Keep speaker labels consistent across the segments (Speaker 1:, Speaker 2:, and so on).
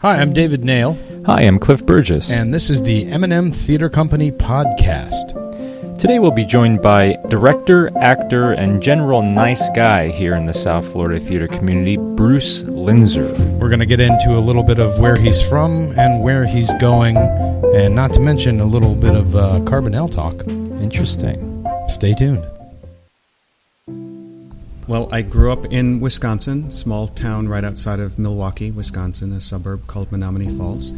Speaker 1: Hi, I'm David Nail.
Speaker 2: Hi, I'm Cliff Burgess.
Speaker 1: And this is the MNM Theatre Company Podcast.
Speaker 2: Today we'll be joined by director, actor, and general nice guy here in the South Florida theater community, Bruce Linser.
Speaker 1: We're going to get into a little bit of where he's from and where he's going, and not to mention a little bit of Carbonell talk.
Speaker 2: Interesting.
Speaker 1: Stay tuned.
Speaker 3: Well, I grew up in Wisconsin, small town right outside of Milwaukee, Wisconsin, a suburb called Menominee Falls,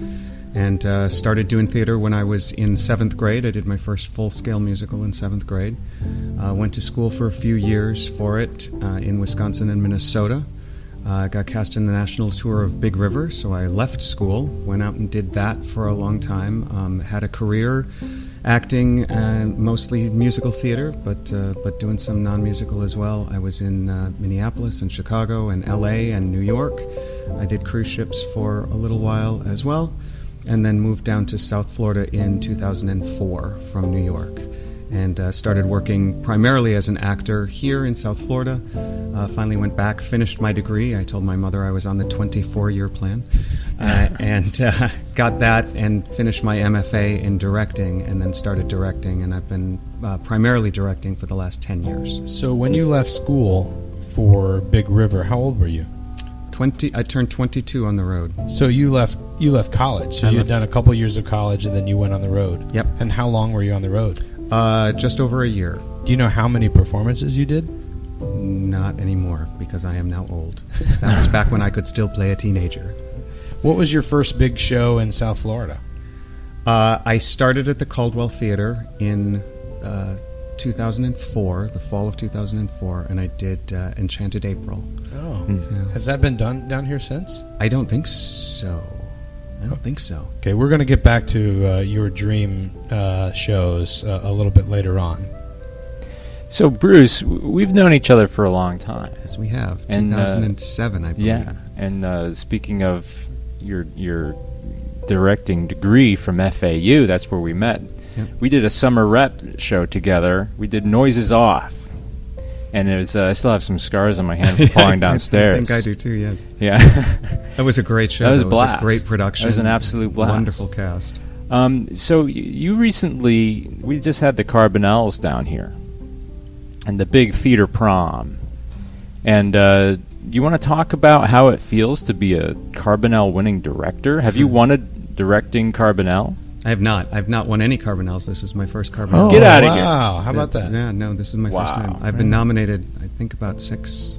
Speaker 3: and started doing theater when I was in 7th grade. I did my first full-scale musical in 7th grade. Went to school for a few years for it in Wisconsin and Minnesota. Got cast in the national tour of Big River, so I left school, went out and did that for a long time. Had a career acting, mostly musical theater, but doing some non-musical as well. I was in Minneapolis and Chicago and LA and New York. I did cruise ships for a little while as well, and then moved down to South Florida in 2004 from New York, and started working primarily as an actor here in South Florida. Finally went back, finished my degree. I told my mother I was on the 24-year plan, and got that and finished my MFA in directing, and then started directing, and I've been primarily directing for the last 10 years.
Speaker 1: So when you left school for Big River, how old were you?
Speaker 3: I turned 22 on the road.
Speaker 1: So you left college. So you had done a couple years of college, and then you went on the road.
Speaker 3: Yep.
Speaker 1: And how long were you on the road?
Speaker 3: Just over a year.
Speaker 1: Do you know how many performances you did?
Speaker 3: Not anymore, because I am now old. That was back when I could still play a teenager.
Speaker 1: What was your first big show in South Florida?
Speaker 3: I started at the Caldwell Theater in 2004, the fall of 2004, and I did Enchanted April.
Speaker 1: Oh.
Speaker 3: So,
Speaker 1: Has that been done down here since?
Speaker 3: I don't think so.
Speaker 1: Okay, we're going to get back to your dream shows a little bit later on.
Speaker 2: So, Bruce, we've known each other for a long time.
Speaker 3: Yes, we have.
Speaker 2: And,
Speaker 3: 2007, I believe.
Speaker 2: Yeah, and speaking of your directing degree from FAU, that's where we met.
Speaker 3: Yep.
Speaker 2: We did a summer rep show together. We did Noises Off. And it was, I still have some scars on my hand from falling downstairs.
Speaker 3: I think I do too, yes.
Speaker 2: Yeah.
Speaker 3: That was a great show.
Speaker 2: That was a blast.
Speaker 3: It was a great production.
Speaker 2: It was an absolute blast.
Speaker 3: Wonderful cast.
Speaker 2: So you recently, we just had the Carbonells down here, and the big theater prom. And you want to talk about how it feels to be a Carbonell winning director? Have you won a directing Carbonell?
Speaker 3: I have not. I've not won any Carbonells. This is my first Carbonell.
Speaker 1: Oh,
Speaker 2: Get out of here.
Speaker 1: Wow, how about that?
Speaker 3: Yeah, no, this is my first time. I've been nominated, I think, about six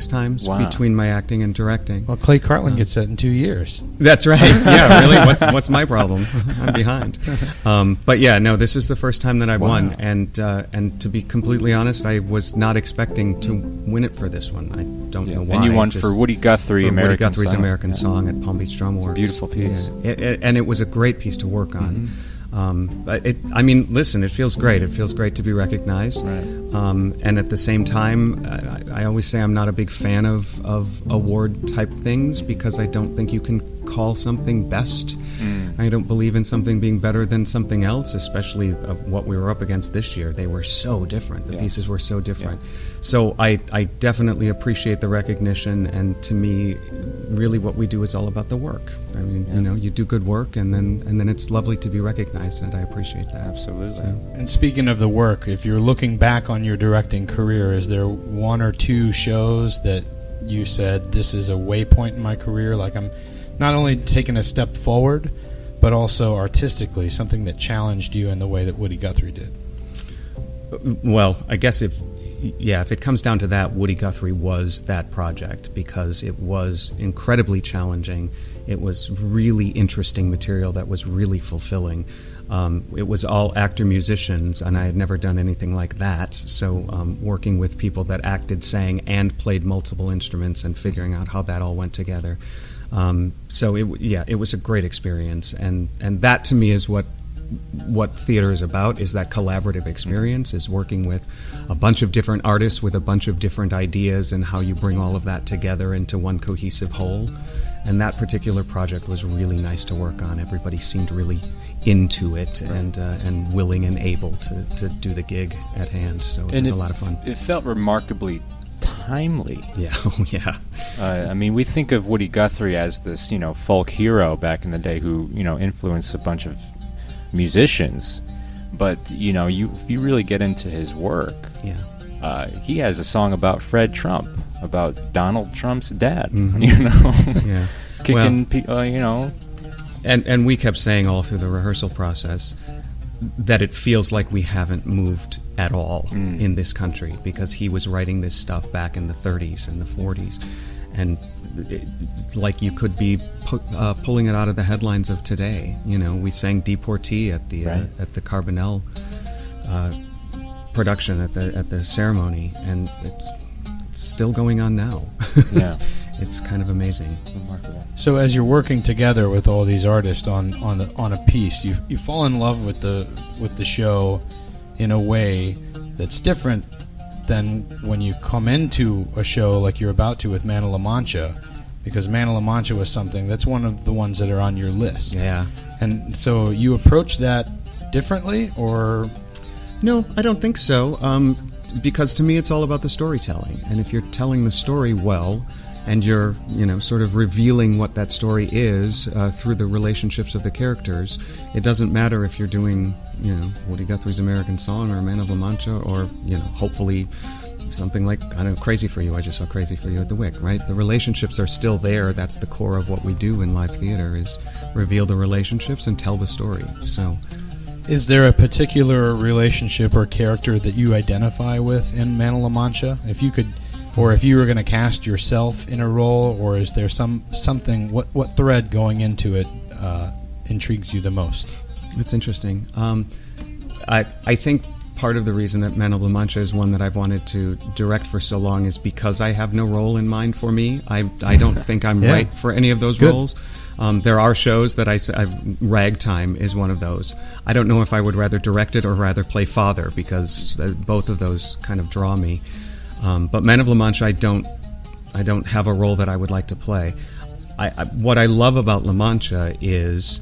Speaker 3: times between my acting and directing.
Speaker 1: Well, Clay Cartland gets that in 2 years.
Speaker 3: That's right. Yeah, really? What's my problem? I'm behind. But yeah, no, this is the first time that I've won, and to be completely honest, I was not expecting to win it for this one. I don't know why.
Speaker 2: And you won for Woody Guthrie,
Speaker 3: Woody Guthrie's American Song at Palm Beach Drum Works.
Speaker 2: Beautiful piece.
Speaker 3: Yeah. And it was a great piece to work on. Listen, it feels great. It feels great to be recognized.
Speaker 2: Right.
Speaker 3: And at the same time, I always say I'm not a big fan of award-type things because I don't think you can call something best. I don't believe in something being better than something else, especially what we were up against this year. They were so different. The pieces were so different. Yeah. So I definitely appreciate the recognition, and to me, really what we do is all about the work. I mean, you do good work, and then it's lovely to be recognized, and I appreciate that.
Speaker 2: Absolutely.
Speaker 3: So.
Speaker 1: And speaking of the work, if you're looking back on your directing career, is there one or two shows that you said, this is a waypoint in my career, like I'm not only taking a step forward, but also artistically, something that challenged you in the way that Woody Guthrie did?
Speaker 3: Well, I guess if it comes down to that, Woody Guthrie was that project because it was incredibly challenging. It was really interesting material that was really fulfilling. It was all actor-musicians, and I had never done anything like that. So working with people that acted, sang, and played multiple instruments and figuring out how that all went together. So it was a great experience, and that to me is what theater is about, is that collaborative experience, is working with a bunch of different artists with a bunch of different ideas and how you bring all of that together into one cohesive whole. And that particular project was really nice to work on. Everybody seemed really into it and willing and able to do the gig at hand. So it was a lot of fun.
Speaker 2: It felt remarkably timely.
Speaker 3: Yeah, oh yeah.
Speaker 2: I mean, we think of Woody Guthrie as this, folk hero back in the day who, influenced a bunch of musicians. But, if you really get into his work, he has a song about Fred Trump, about Donald Trump's dad,
Speaker 3: Yeah.
Speaker 2: Kicking,
Speaker 3: And we kept saying all through the rehearsal process that it feels like we haven't moved at all in this country, because he was writing this stuff back in the 30s and the 40s, and like you could be pulling it out of the headlines of today. We sang Deportee at the Carbonell production at the ceremony, and it's still going on now.
Speaker 2: Yeah.
Speaker 3: It's kind of amazing.
Speaker 1: So as you're working together with all these artists on a piece, you fall in love with the show in a way that's different than when you come into a show like you're about to with Man of La Mancha, because Man of La Mancha was something that's one of the ones that are on your list.
Speaker 3: Yeah.
Speaker 1: And so you approach that differently, or?
Speaker 3: No, I don't think so. Because to me, it's all about the storytelling, and if you're telling the story well, and you're, sort of revealing what that story is through the relationships of the characters, it doesn't matter if you're doing, Woody Guthrie's American Song or Man of La Mancha, or, hopefully something like, Crazy for You. I just saw Crazy for You at the WIC, right? The relationships are still there. That's the core of what we do in live theater, is reveal the relationships and tell the story. So,
Speaker 1: is there a particular relationship or character that you identify with in Man of La Mancha? If you could... Or if you were going to cast yourself in a role, or is there something? What thread going into it intrigues you the most?
Speaker 3: It's interesting. I think part of the reason that Man of La Mancha is one that I've wanted to direct for so long is because I have no role in mind for me. I don't think I'm right for any of those roles. There are shows that Ragtime is one of those. I don't know if I would rather direct it or rather play father, because both of those kind of draw me. But Man of La Mancha, I don't have a role that I would like to play. What I love about La Mancha is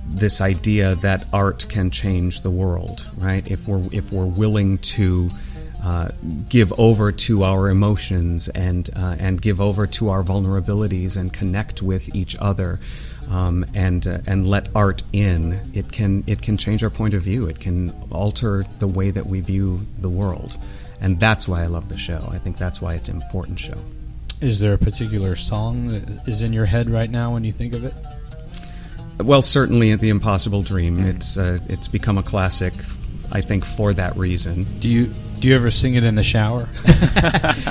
Speaker 3: this idea that art can change the world, right? If we're willing to give over to our emotions and give over to our vulnerabilities and connect with each other, and let art in, it can change our point of view. It can alter the way that we view the world. And that's why I love the show. I think that's why it's an important show.
Speaker 1: Is there a particular song that is in your head right now when you think of it?
Speaker 3: Well, certainly The Impossible Dream. It's become a classic, I think, for that reason.
Speaker 1: Do you ever sing it in the shower?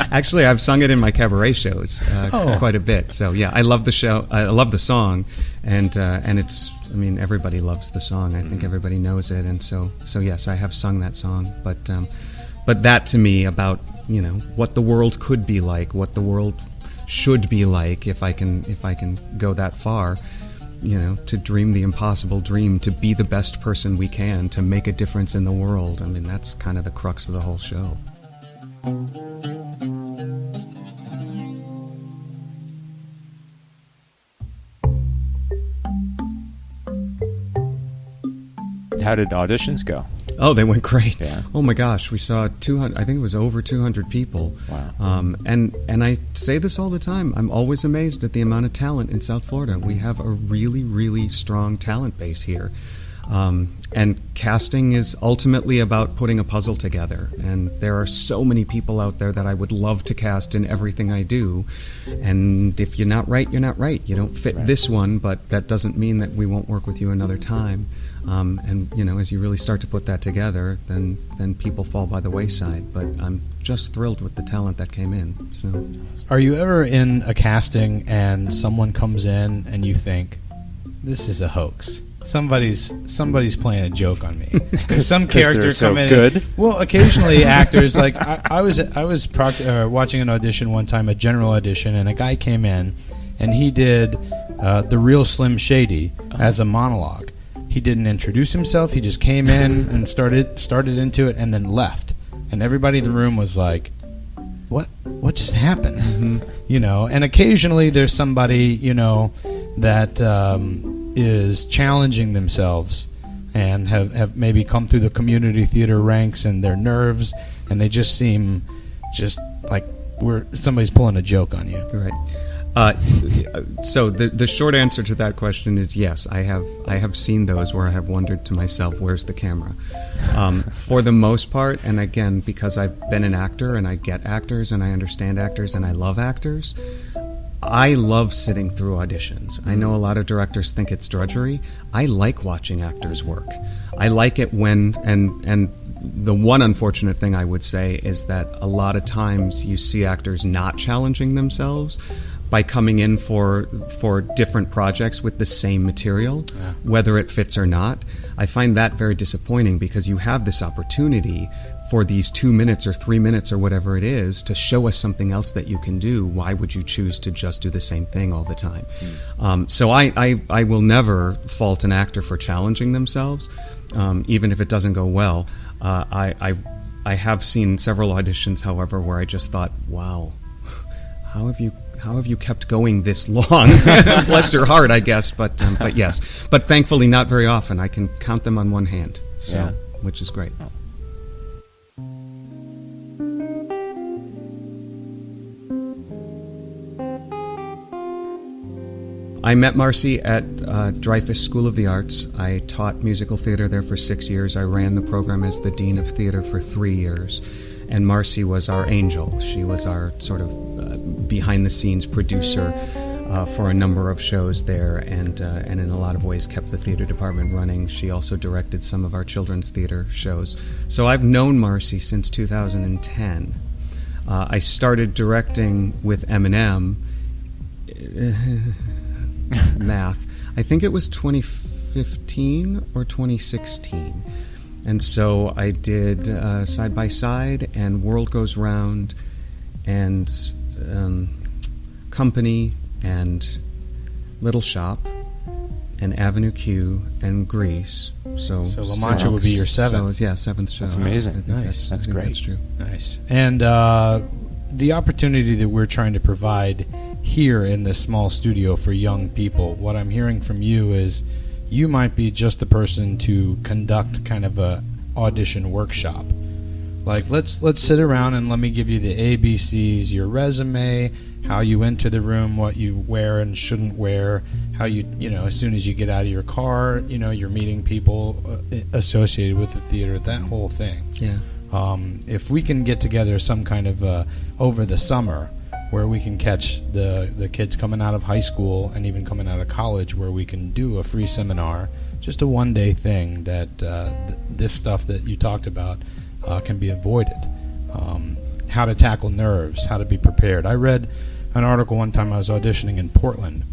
Speaker 3: Actually, I've sung it in my cabaret shows quite a bit. So yeah, I love the show. I love the song, and it's. I mean, everybody loves the song. I think everybody knows it, and so yes, I have sung that song. But that to me about what the world could be like, what the world should be like, if I can go that far, to dream the impossible dream, to be the best person we can, to make a difference in the world. I mean, that's kind of the crux of the whole show.
Speaker 2: How did auditions go?
Speaker 3: Oh, they went great.
Speaker 2: Yeah.
Speaker 3: Oh my gosh, we saw 200. I think it was over 200 people.
Speaker 2: Wow.
Speaker 3: And I say this all the time. I'm always amazed at the amount of talent in South Florida. We have a really, really strong talent base here. And casting is ultimately about putting a puzzle together. And there are so many people out there that I would love to cast in everything I do. And if you're not right, you're not right. You don't fit this one, but that doesn't mean that we won't work with you another time. And as you really start to put that together, then people fall by the wayside. But I'm just thrilled with the talent that came in. So,
Speaker 1: are you ever in a casting and someone comes in and you think, this is a hoax? Somebody's playing a joke on me. Because some character
Speaker 2: so
Speaker 1: come in.
Speaker 2: Good.
Speaker 1: Well, occasionally actors like I was watching an audition one time, a general audition, and a guy came in and he did the real Slim Shady as a monologue. He didn't introduce himself. He just came in and started into it and then left. And everybody in the room was like, "What just happened?" Mm-hmm. And occasionally there's somebody that is challenging themselves and have maybe come through the community theater ranks, and their nerves, and they just seem just like somebody's pulling a joke on you.
Speaker 3: Right. So the short answer to that question is yes. I have seen those where I have wondered to myself, where's the camera? For the most part, and again, because I've been an actor and I get actors and I understand actors and I love actors, I love sitting through auditions. I know a lot of directors think it's drudgery. I like watching actors work. I like it when, and the one unfortunate thing I would say is that a lot of times you see actors not challenging themselves by coming in for different projects with the same material, whether it fits or not. I find that very disappointing because you have this opportunity for these 2 minutes or 3 minutes or whatever it is to show us something else that you can do. Why would you choose to just do the same thing all the time? So I will never fault an actor for challenging themselves, even if it doesn't go well. I have seen several auditions, however, where I just thought, wow, how have you kept going this long? Bless your heart, I guess, but yes. But thankfully not very often. I can count them on one hand, which is great. I met Marcy at Dreyfus School of the Arts. I taught musical theater there for 6 years. I ran the program as the Dean of Theater for 3 years. And Marcy was our angel. She was our sort of behind-the-scenes producer for a number of shows there, and in a lot of ways kept the theater department running. She also directed some of our children's theater shows. So I've known Marcy since 2010. I started directing with M&M. Math. I think it was 2015 or 2016. And so I did Side by Side and World Goes Round and Company and Little Shop and Avenue Q and Grease. So
Speaker 1: La Mancha would be your seventh.
Speaker 3: So, seventh show.
Speaker 2: That's amazing.
Speaker 1: Nice.
Speaker 2: That's great.
Speaker 3: That's true.
Speaker 1: Nice. And the opportunity that we're trying to provide here in this small studio for young people, what I'm hearing from you is you might be just the person to conduct kind of a audition workshop. Like, let's sit around and let me give you the ABCs, your resume, how you enter the room, what you wear and shouldn't wear, how you as soon as you get out of your car, you're meeting people associated with the theater, that whole thing.
Speaker 3: Yeah.
Speaker 1: If we can get together some kind of over the summer where we can catch the kids coming out of high school and even coming out of college, where we can do a free seminar, just a one-day thing that this stuff that you talked about can be avoided. How to tackle nerves, how to be prepared. I read an article one time. I was auditioning in Portland,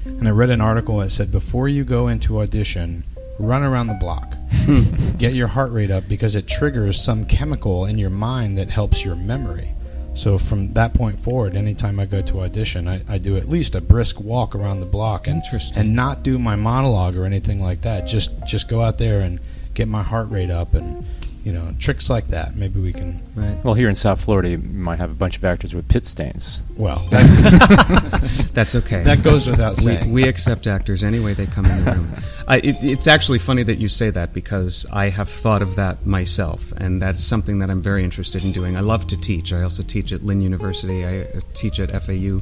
Speaker 1: and I read an article that said before you go into audition, run around the block. Get your heart rate up, because it triggers some chemical in your mind that helps your memory. So from that point forward, anytime I go to audition, I do at least a brisk walk around the block and not do my monologue or anything like that. Just go out there and get my heart rate up, and tricks like that. Maybe we can.
Speaker 3: Right.
Speaker 2: Well, here in South Florida, you might have a bunch of actors with pit stains.
Speaker 1: Well,
Speaker 3: that's okay.
Speaker 1: That goes without saying.
Speaker 3: We accept actors any way they come in the room. It's actually funny that you say that, because I have thought of that myself, and that's something that I'm very interested in doing. I love to teach. I also teach at Lynn University. I teach at FAU,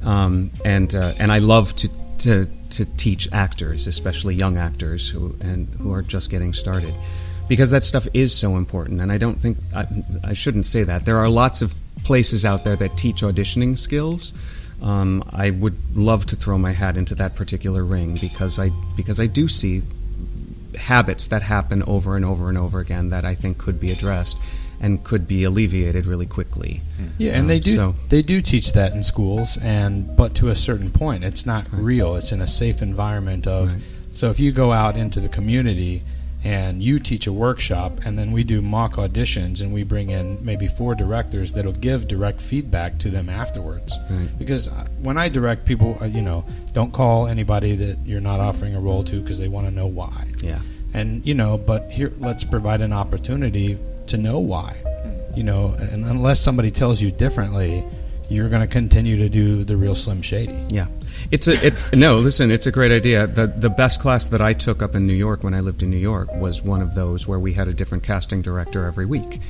Speaker 3: and I love to teach actors, especially young actors who are just getting started, because that stuff is so important. And I don't think I shouldn't say that. There are lots of places out there that teach auditioning skills. I would love to throw my hat into that particular ring, because I do see habits that happen over and over and over again that I think could be addressed and could be alleviated really quickly.
Speaker 1: Yeah, and they do teach that in schools, but to a certain point, it's not real. It's in a safe environment of. Right. So if you go out into the community and you teach a workshop, and then we do mock auditions, and we bring in maybe 4 directors that'll give direct feedback to them afterwards.
Speaker 3: Right.
Speaker 1: Because when I direct people, don't call anybody that you're not offering a role to, because they want to know why.
Speaker 3: Yeah.
Speaker 1: And but here, let's provide an opportunity to know why. And unless somebody tells you differently, you're going to continue to do the real Slim Shady.
Speaker 3: Yeah. It's a great idea. The best class that I took up in New York when I lived in New York was one of those where we had a different casting director every week.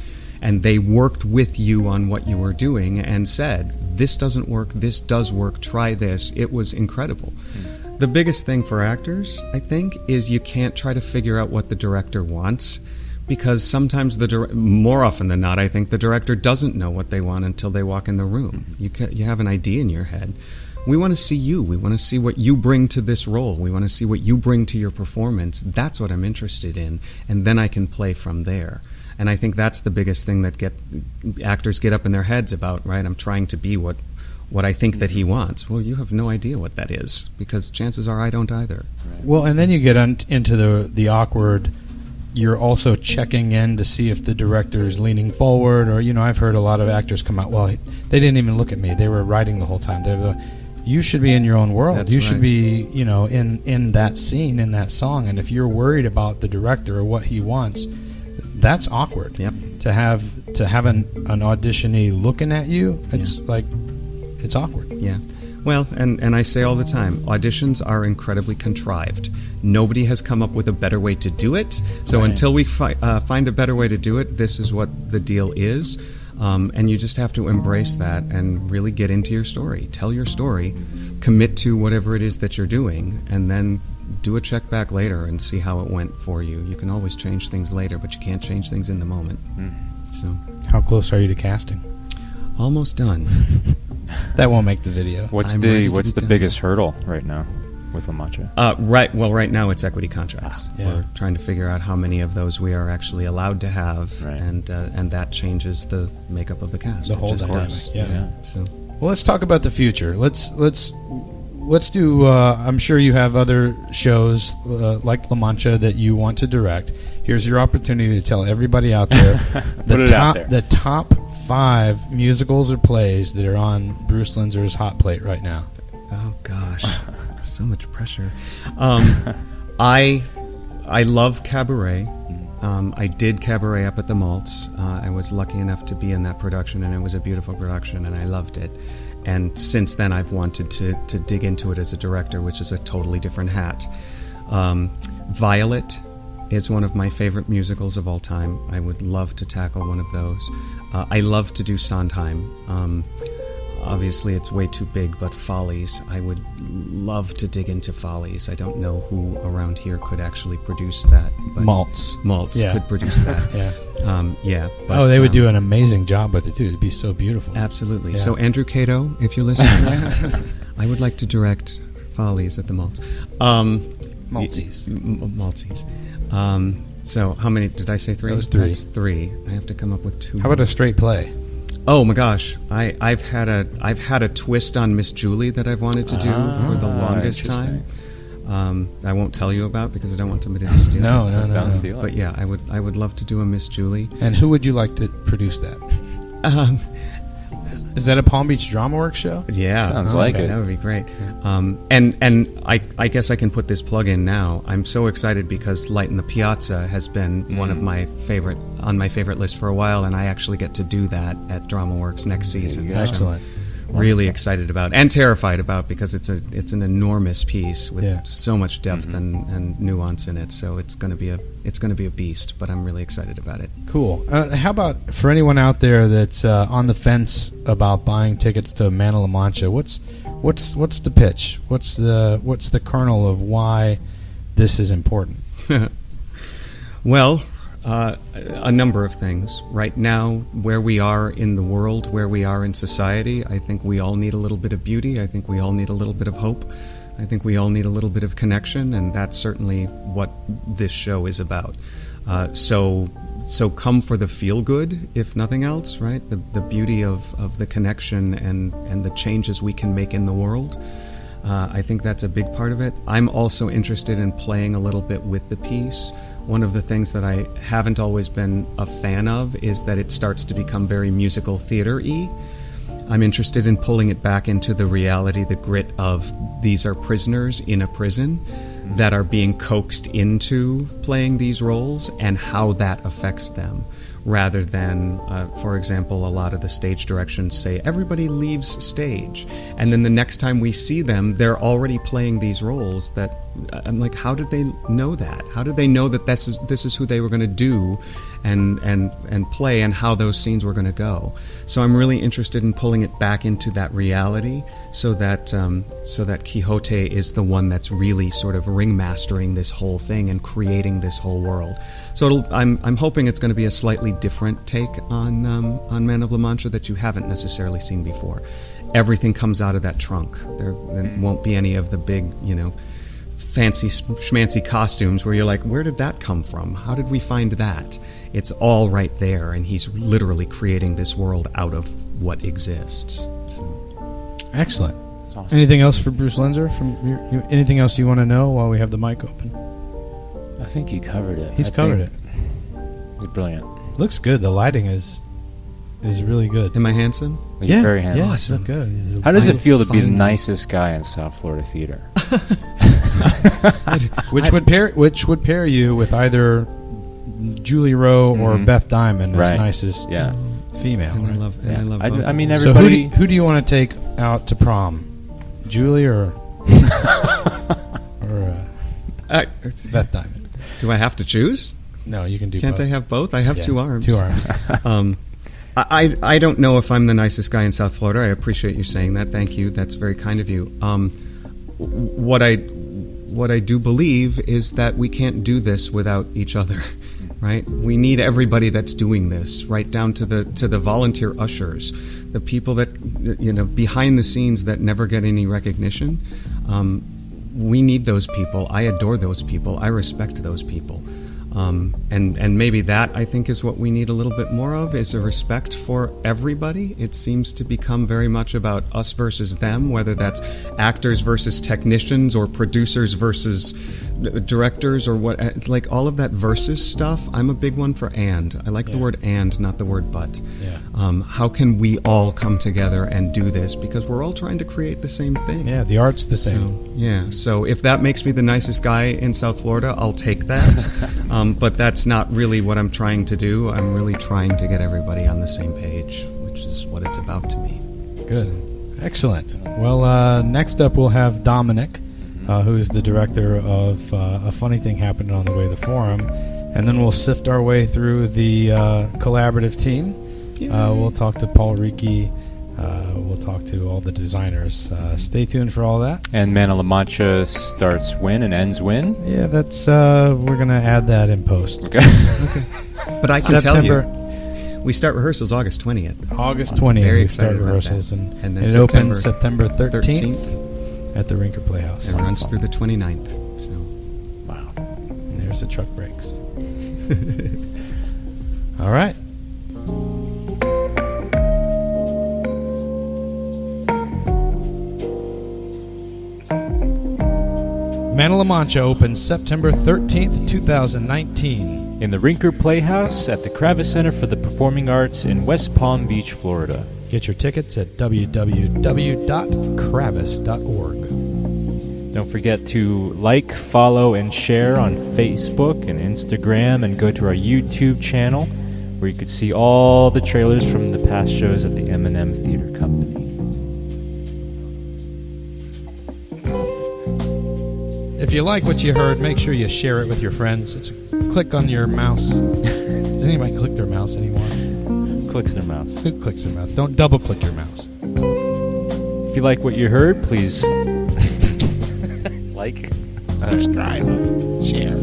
Speaker 3: and they worked with you on what you were doing and said, this doesn't work, this does work, try this. It was incredible. The biggest thing for actors, I think, is you can't try to figure out what the director wants, because sometimes more often than not, I think the director doesn't know what they want until they walk in the room. You have an idea in your head. We want to see you. We want to see what you bring to this role. We want to see what you bring to your performance. That's what I'm interested in, and then I can play from there. And I think that's the biggest thing that actors get up in their heads about, right? I'm trying to be what I think that he wants. Well, you have no idea what that is, because chances are I don't either.
Speaker 1: Right. Well, and then you get into the awkward. You're also checking in to see if the director is leaning forward, or I've heard a lot of actors come out. Well, they didn't even look at me; they were writing the whole time. They were, you should be in your own world.
Speaker 3: That's
Speaker 1: you
Speaker 3: right.
Speaker 1: should be, in that scene, in that song. And if you're worried about the director or what he wants, that's awkward.
Speaker 3: Yep.
Speaker 1: To have an auditionee looking at you, it's it's awkward.
Speaker 3: Yeah. Well, and I say all the time, auditions are incredibly contrived. Nobody has come up with a better way to do it. So until we find a better way to do it, this is what the deal is. And you just have to embrace that and really get into your story. Tell your story, commit to whatever it is that you're doing, and then do a check back later and see how it went for you. You can always change things later, but you can't change things in the moment. So,
Speaker 1: how close are you to casting?
Speaker 3: Almost done.
Speaker 1: That won't make the video.
Speaker 2: What's the biggest hurdle right now with La Mancha?
Speaker 3: Right now it's equity contracts.
Speaker 1: Yeah.
Speaker 3: We're trying to figure out how many of those we are actually allowed to have,
Speaker 2: right.
Speaker 3: and that changes the makeup of the cast.
Speaker 1: The whole dynamic.
Speaker 3: Yeah. So,
Speaker 1: well, let's talk about the future. Let's do. I'm sure you have other shows like La Mancha that you want to direct. Here's your opportunity to tell everybody out there the top 5 musicals or plays that are on Bruce Linser's hot plate right now.
Speaker 3: oh gosh, so much pressure. I love cabaret. I did cabaret up at the Maltz. I was lucky enough to be in that production, and it was a beautiful production, and I loved it. And since then, I've wanted to dig into it as a director, which is a totally different hat. Violet is one of my favorite musicals of all time. I would love to tackle one of those. I love to do Sondheim. Obviously, it's way too big, but Follies, I would love to dig into Follies. I don't know who around here could actually produce that. But Maltz
Speaker 1: Yeah.
Speaker 3: could produce that.
Speaker 1: Yeah.
Speaker 3: But,
Speaker 1: they would do an amazing job with it, too. It'd be so beautiful.
Speaker 3: Absolutely.
Speaker 1: Yeah.
Speaker 3: So, Andrew Cato, if you're listening, I would like to direct Follies at the Maltz.
Speaker 1: Maltese.
Speaker 3: Maltese. So, how many did I say? 3?
Speaker 1: That was 3.
Speaker 3: That's 3. I have to come up with 2.
Speaker 1: How about a straight play?
Speaker 3: Oh my gosh, I've had a twist on Miss Julie that I've wanted to do for the longest time. I won't tell you about because I don't want somebody to steal.
Speaker 1: No.
Speaker 2: Steal it.
Speaker 3: But yeah, I would love to do a Miss Julie.
Speaker 1: And who would you like to produce that? Is that a Palm Beach Drama Works show?
Speaker 3: Yeah,
Speaker 2: Sounds like it.
Speaker 3: That would be great. And I guess I can put this plug in now. I'm so excited because Light in the Piazza has been one of my favorite list for a while, and I actually get to do that at Drama Works next season.
Speaker 2: There you go.
Speaker 3: which
Speaker 1: Excellent.
Speaker 3: I'm really excited about and terrified about because it's an enormous piece with so much depth and nuance in it. So it's going to be a beast, but I'm really excited about it.
Speaker 1: Cool. How about for anyone out there that's on the fence about buying tickets to Man of La Mancha? What's the pitch? What's the kernel of why this is important?
Speaker 3: Well, a number of things. Right now, where we are in the world, where we are in society, I think we all need a little bit of beauty. I think we all need a little bit of hope. I think we all need a little bit of connection, and that's certainly what this show is about. So come for the feel-good, if nothing else, right? The beauty of the connection and the changes we can make in the world. I think that's a big part of it. I'm also interested in playing a little bit with the piece. One of the things that I haven't always been a fan of is that it starts to become very musical theater-y. I'm interested in pulling it back into the reality, the grit of these are prisoners in a prison that are being coaxed into playing these roles and how that affects them, rather than, for example, a lot of the stage directions say everybody leaves stage, and then the next time we see them, they're already playing these roles that I'm like, how did they know that? How did they know that this is who they were going to do and play, and how those scenes were going to go. So I'm really interested in pulling it back into that reality, so that Quixote is the one that's really sort of ringmastering this whole thing and creating this whole world. So I'm hoping it's going to be a slightly different take on Man of La Mancha that you haven't necessarily seen before. Everything comes out of that trunk. There won't be any of the big, fancy schmancy costumes where you're like, where did that come from? How did we find that? It's all right there, and he's literally creating this world out of what exists. So.
Speaker 1: Excellent.
Speaker 2: That's awesome.
Speaker 1: Anything else for Bruce Linser? Anything else you want to know while we have the mic open?
Speaker 2: I think you covered it.
Speaker 1: He's covered it.
Speaker 2: He's brilliant.
Speaker 1: Looks good. The lighting is really good.
Speaker 3: Am I handsome?
Speaker 2: You're very handsome.
Speaker 1: Yeah, awesome. Good.
Speaker 2: How does it feel to be the nicest guy in South Florida theater?
Speaker 1: Which would pair you with either Julie Rowe or Beth Diamond as nicest female.
Speaker 3: And I love both.
Speaker 2: I mean,
Speaker 1: So
Speaker 2: everybody.
Speaker 1: who do you want to take out to prom? Julie or Beth Diamond?
Speaker 3: Do I have to choose?
Speaker 1: No, you can do
Speaker 3: Can't
Speaker 1: both.
Speaker 3: I have both? I have 2 arms.
Speaker 1: 2 arms.
Speaker 3: I don't know if I'm the nicest guy in South Florida. I appreciate you saying that. Thank you. That's very kind of you. What I do believe is that we can't do this without each other, right? We need everybody that's doing this, right down to the volunteer ushers, the people that behind the scenes that never get any recognition. We need those people. I adore those people. I respect those people. And maybe that, I think, is what we need a little bit more of, is a respect for everybody. It seems to become very much about us versus them, whether that's actors versus technicians or producers versus directors or what. It's like all of that versus stuff. I'm a big one for and. I like the word and, not the word but.
Speaker 1: Yeah.
Speaker 3: How can we all come together and do this? Because we're all trying to create the same thing.
Speaker 1: Yeah, the art's the same.
Speaker 3: So if that makes me the nicest guy in South Florida, I'll take that. But that's not really what I'm trying to do. I'm really trying to get everybody on the same page, which is what it's about to me.
Speaker 1: Good. Excellent. Well, next up we'll have Dominic, who's the director of A Funny Thing Happened on the Way to the Forum. And then we'll sift our way through the collaborative team. We'll talk to Paul Ricci. We'll talk to all the designers. Stay tuned for all that.
Speaker 2: And Man of La Mancha starts when and ends when?
Speaker 1: Yeah, that's we're going to add that in post.
Speaker 2: Okay.
Speaker 3: But I can tell you, we start rehearsals August 20th.
Speaker 1: August 20th
Speaker 3: Very
Speaker 1: we start
Speaker 3: excited about
Speaker 1: rehearsals.
Speaker 3: that.
Speaker 1: And
Speaker 3: then
Speaker 1: it opens September 13th at the Rinker Playhouse.
Speaker 3: It runs through the 29th. So.
Speaker 2: Wow.
Speaker 1: And there's the truck brakes. All right. Man of La Mancha opens September 13th, 2019.
Speaker 2: In the Rinker Playhouse at the Kravis Center for the Performing Arts in West Palm Beach, Florida.
Speaker 1: Get your tickets at www.kravis.org.
Speaker 2: Don't forget to like, follow, and share on Facebook and Instagram, and go to our YouTube channel where you could see all the trailers from the past shows at the MNM Theatre Company.
Speaker 1: If you like what you heard, make sure you share it with your friends. It's a click on your mouse. Does anybody click their mouse anymore?
Speaker 2: Clicks their mouse.
Speaker 1: Who clicks their mouse? Don't double click your mouse.
Speaker 2: If you like what you heard, please like,
Speaker 1: subscribe, share.